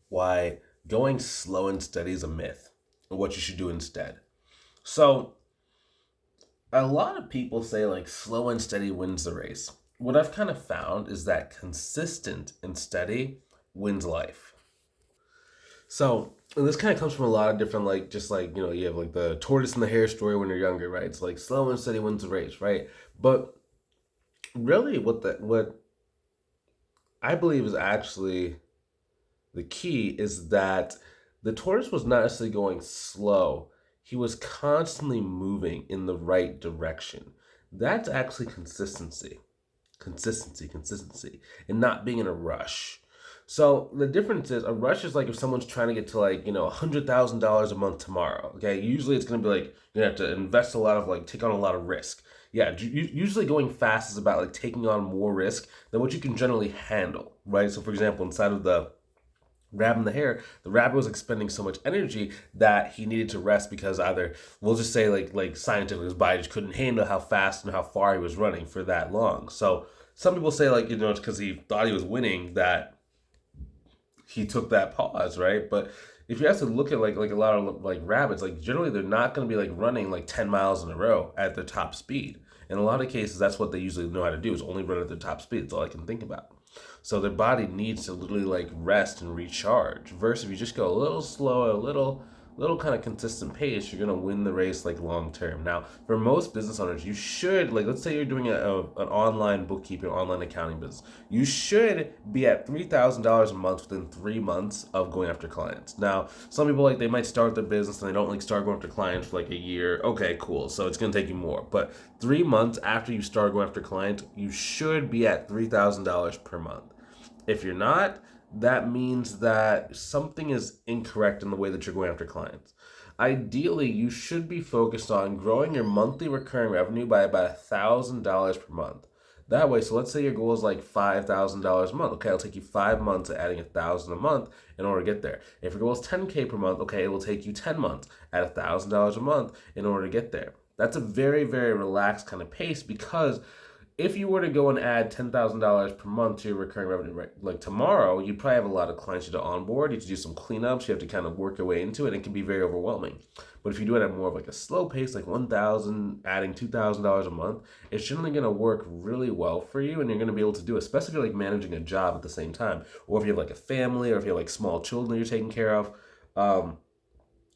why going slow and steady is a myth and what you should do instead. So, a lot of people say like slow and steady wins the race. What I've kind of found is that consistent and steady wins life. So, and this kind of comes from a lot of different, like, just like, you have like the tortoise and the hare story when you're younger, right? It's like slow and steady wins the race, right? But really, what I believe is actually the key is that the tortoise was not necessarily going slow. He was constantly moving in the right direction. That's actually consistency, and not being in a rush. So the difference is a rush is like if someone's trying to get to like $100,000 a month tomorrow. Okay, usually it's gonna be like you have to invest a lot of like take on a lot of risk. Yeah, usually going fast is about like taking on more risk than what you can generally handle, right? So for example, inside of the rabbit and the hare, the rabbit was expending so much energy that he needed to rest because either we'll just say like scientifically his body just couldn't handle how fast and how far he was running for that long. So some people say like it's because he thought he was winning that he took that pause, right? But if you have to look at like a lot of like rabbits, like generally they're not going to be like running like 10 miles in a row at their top speed. In a lot of cases, that's what they usually know how to do is only run at their top speed. That's all I can think about. So their body needs to literally like rest and recharge. Versus if you just go a little slower, a little kind of consistent pace, you're gonna win the race like long term. Now, for most business owners, you should like let's say you're doing an online bookkeeping, online accounting business. You should be at $3,000 a month within 3 months of going after clients. Now, some people like they might start their business and they don't like start going after clients for like a year. Okay, cool. So it's gonna take you more, but 3 months after you start going after clients, you should be at $3,000 per month. If you're not, that means that something is incorrect in the way that you're going after clients. Ideally, you should be focused on growing your monthly recurring revenue by about $1,000 per month. That way, so let's say your goal is like $5,000 a month. Okay, it'll take you 5 months of adding 1,000 a month in order to get there. If your goal is 10K per month, okay, it will take you 10 months at $1,000 a month in order to get there. That's a very, very relaxed kind of pace because if you were to go and add $10,000 per month to your recurring revenue, right, like tomorrow, you'd probably have a lot of clients you have to onboard. You have to do some cleanups. You have to kind of work your way into it. And it can be very overwhelming. But if you do it at more of like a slow pace, like 1,000, adding $2,000 a month, it's generally going to work really well for you, and you're going to be able to do it, especially if you're like managing a job at the same time, or if you have like a family, or if you have like small children you're taking care of. Um,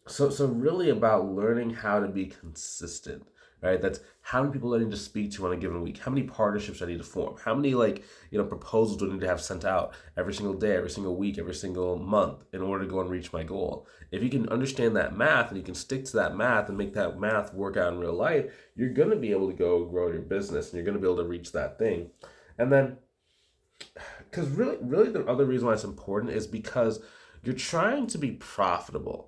so really about learning how to be consistent, right? That's how many people do I need to speak to on a given week? How many partnerships do I need to form? How many like proposals do I need to have sent out every single day, every single week, every single month in order to go and reach my goal? If you can understand that math and you can stick to that math and make that math work out in real life, you're gonna be able to go grow your business and you're gonna be able to reach that thing. And then because really the other reason why it's important is because you're trying to be profitable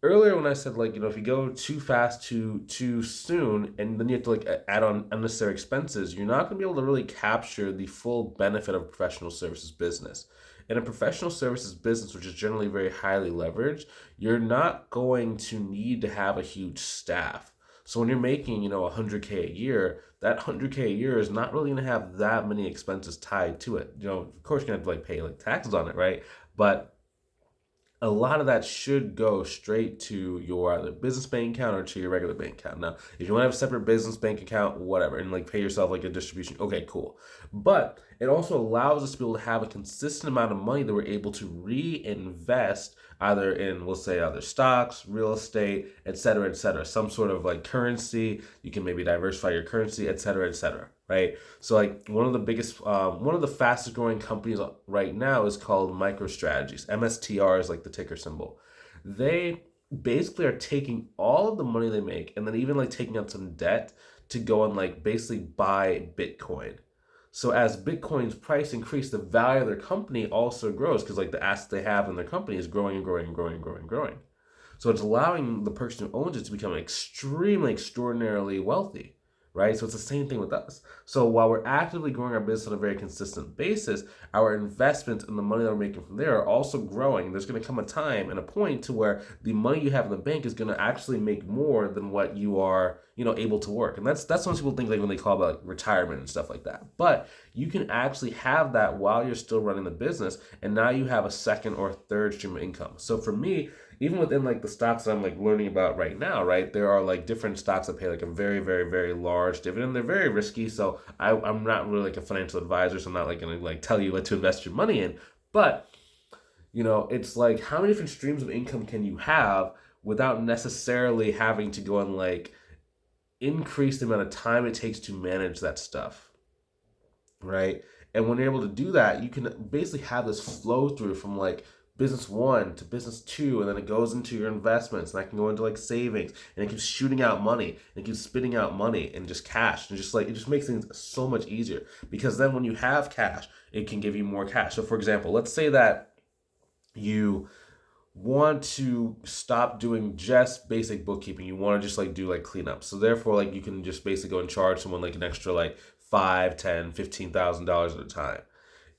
earlier when I said like if you go too fast too soon and then you have to like add on unnecessary expenses, you're not going to be able to really capture the full benefit of a professional services business. In a professional services business, which is generally very highly leveraged, you're not going to need to have a huge staff. So when you're making 100K a year, that 100K a year is not really going to have that many expenses tied to it. Of course, you're going to have to like pay like taxes on it, right? But a lot of that should go straight to your either business bank account or to your regular bank account. Now, if you want to have a separate business bank account, whatever, and like pay yourself like a distribution, okay, cool. But it also allows us to be able to have a consistent amount of money that we're able to reinvest either in, we'll say, other stocks, real estate, et cetera, et cetera. Some sort of like currency. You can maybe diversify your currency, et cetera, et cetera. Right. So like one of the fastest growing companies right now is called MicroStrategies. MSTR is like the ticker symbol. They basically are taking all of the money they make and then even like taking out some debt to go and like basically buy Bitcoin. So as Bitcoin's price increase, the value of their company also grows because like the assets they have in their company is growing and growing and growing and growing and growing. So it's allowing the person who owns it to become extremely extraordinarily wealthy, right? So it's the same thing with us. So while we're actively growing our business on a very consistent basis, our investments and the money that we're making from there are also growing. There's going to come a time and a point to where the money you have in the bank is going to actually make more than what you are, able to work. And that's what people think like when they call about like retirement and stuff like that. But you can actually have that while you're still running the business, and now you have a second or third stream of income. So for me, even within like the stocks that I'm like learning about right now, right, there are like different stocks that pay like a very, very, very large dividend. They're very risky, so I'm not really like a financial advisor, so I'm not like gonna like tell you what to invest your money in. But it's like how many different streams of income can you have without necessarily having to go and like increase the amount of time it takes to manage that stuff, right? And when you're able to do that, you can basically have this flow through from like business one to business two, and then it goes into your investments, and that can go into like savings, and it keeps shooting out money, and it keeps spitting out money and just cash, and just like it just makes things so much easier because then when you have cash, it can give you more cash. So for example, let's say that you want to stop doing just basic bookkeeping. You want to just like do like cleanup. So therefore, like you can just basically go and charge someone like an extra like $5, $10, $15,000 at a time.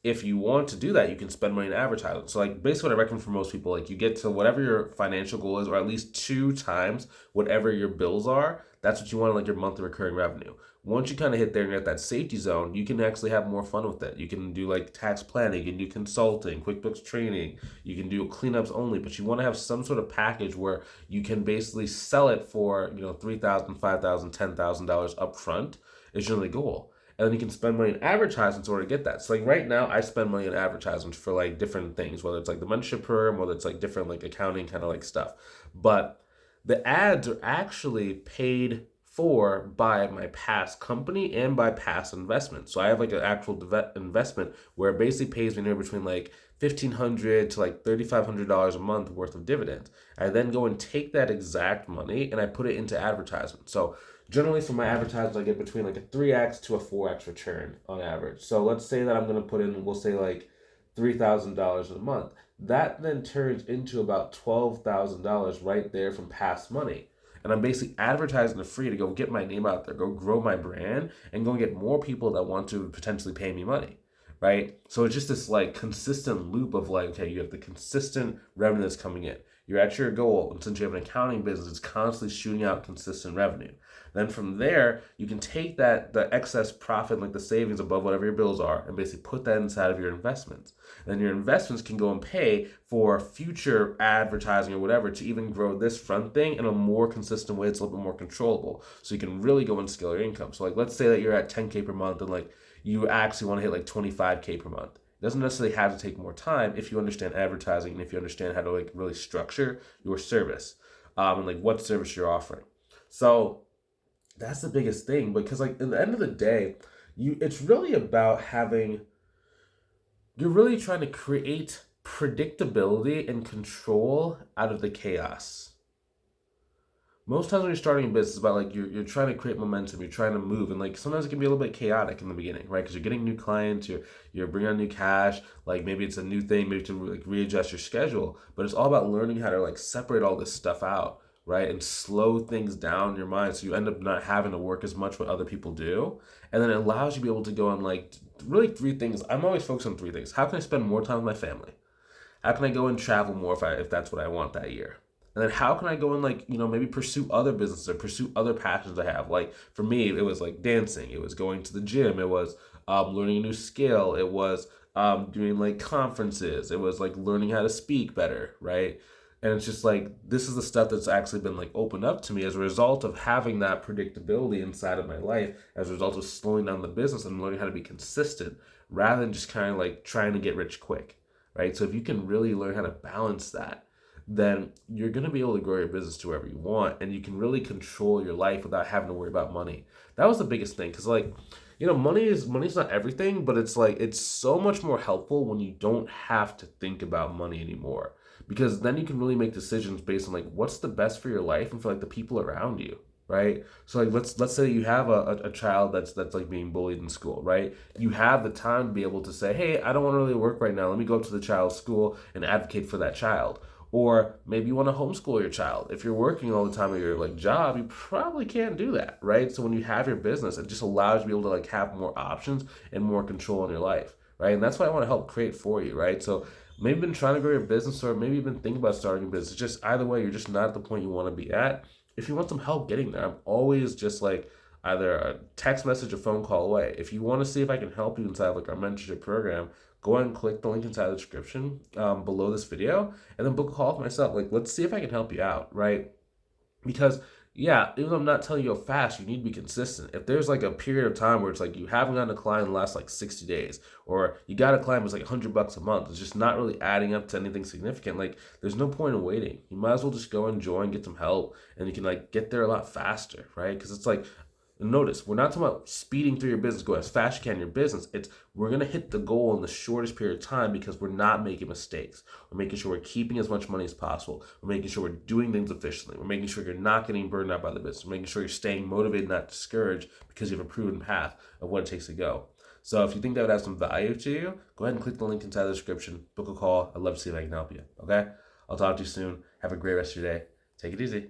If you want to do that, you can spend money in advertising. So like basically what I recommend for most people, like you get to whatever your financial goal is, or at least 2 times whatever your bills are. That's what you want in like your monthly recurring revenue. Once you kind of hit there and you're at that safety zone, you can actually have more fun with it. You can do like tax planning, you can do consulting, QuickBooks training, you can do cleanups only, but you want to have some sort of package where you can basically sell it for, $3,000, $5,000, $10,000 up front is generally the goal. And then you can spend money in advertisements in order to get that. So like right now, I spend money in advertisements for like different things, whether it's like the mentorship program, whether it's like different like accounting kind of like stuff. But the ads are actually paid for by my past company and by past investments. So I have like an actual investment where it basically pays me anywhere between like $1,500 to like $3,500 a month worth of dividends. I then go and take that exact money and I put it into advertisement. So generally for my advertisements, I get between like a 3x to a 4x return on average. So let's say that I'm going to put in, we'll say like $3,000 a month. That then turns into about $12,000 right there from past money. And I'm basically advertising for free to go get my name out there, go grow my brand, and go get more people that want to potentially pay me money, right? So it's just this like consistent loop of like, okay, you have the consistent revenue that's coming in. You're at your goal, and since you have an accounting business, it's constantly shooting out consistent revenue. Then from there, you can take the excess profit, like the savings above whatever your bills are, and basically put that inside of your investments. And then your investments can go and pay for future advertising or whatever to even grow this front thing in a more consistent way. It's a little bit more controllable. So you can really go and scale your income. So like, let's say that you're at 10K per month and like you actually want to hit like 25K per month. It doesn't necessarily have to take more time if you understand advertising and if you understand how to like really structure your service and like what service you're offering. So that's the biggest thing, because like at the end of the day, it's really about you're really trying to create predictability and control out of the chaos. Most times when you're starting a business, it's about like you're trying to create momentum, you're trying to move, and like sometimes it can be a little bit chaotic in the beginning, right? Because you're getting new clients, you're bringing on new cash, like maybe it's a new thing, maybe to like readjust your schedule, but it's all about learning how to like separate all this stuff out, right? And slow things down in your mind so you end up not having to work as much what other people do. And then it allows you to be able to go on like really 3 things. I'm always focused on 3 things. How can I spend more time with my family? How can I go and travel more if that's what I want that year? And then how can I go and like, maybe pursue other businesses or pursue other passions I have? Like for me, it was like dancing. It was going to the gym. It was learning a new skill. It was doing like conferences. It was like learning how to speak better, right? And it's just like, this is the stuff that's actually been like opened up to me as a result of having that predictability inside of my life, as a result of slowing down the business and learning how to be consistent rather than just kind of like trying to get rich quick, right? So if you can really learn how to balance that, then you're going to be able to grow your business to wherever you want, and you can really control your life without having to worry about money. That was the biggest thing, because like, money's not everything, but it's like, it's so much more helpful when you don't have to think about money anymore, because then you can really make decisions based on like what's the best for your life and for like the people around you, right? So like let's say you have a child that's like being bullied in school, right? You have the time to be able to say, hey, I don't want to really work right now, let me go up to the child's school and advocate for that child. Or maybe you want to homeschool your child. If you're working all the time at your like job, you probably can't do that, right? So when you have your business, it just allows you to be able to like have more options and more control in your life, right? And that's what I want to help create for you, right? So maybe you've been trying to grow your business, or maybe you've been thinking about starting a business. Just either way, you're just not at the point you want to be at. If you want some help getting there, I'm always just like either a text message or phone call away. If you want to see if I can help you inside like our mentorship program, go ahead and click the link inside the description below this video, and then book a call with myself. Like, let's see if I can help you out, right? Because yeah, even though I'm not telling you how fast, you need to be consistent. If there's like a period of time where it's like you haven't gotten a client in the last like 60 days, or you got a client was like $100 a month, it's just not really adding up to anything significant. Like, there's no point in waiting. You might as well just go and join, get some help, and you can like get there a lot faster, right? Because it's like, notice, we're not talking about speeding through your business, go as fast as you can in your business. It's we're going to hit the goal in the shortest period of time because we're not making mistakes. We're making sure we're keeping as much money as possible. We're making sure we're doing things efficiently. We're making sure you're not getting burned out by the business. We're making sure you're staying motivated, not discouraged, because you have a proven path of what it takes to go. So if you think that would have some value to you, go ahead and click the link inside the description. Book a call. I'd love to see if I can help you. Okay? I'll talk to you soon. Have a great rest of your day. Take it easy.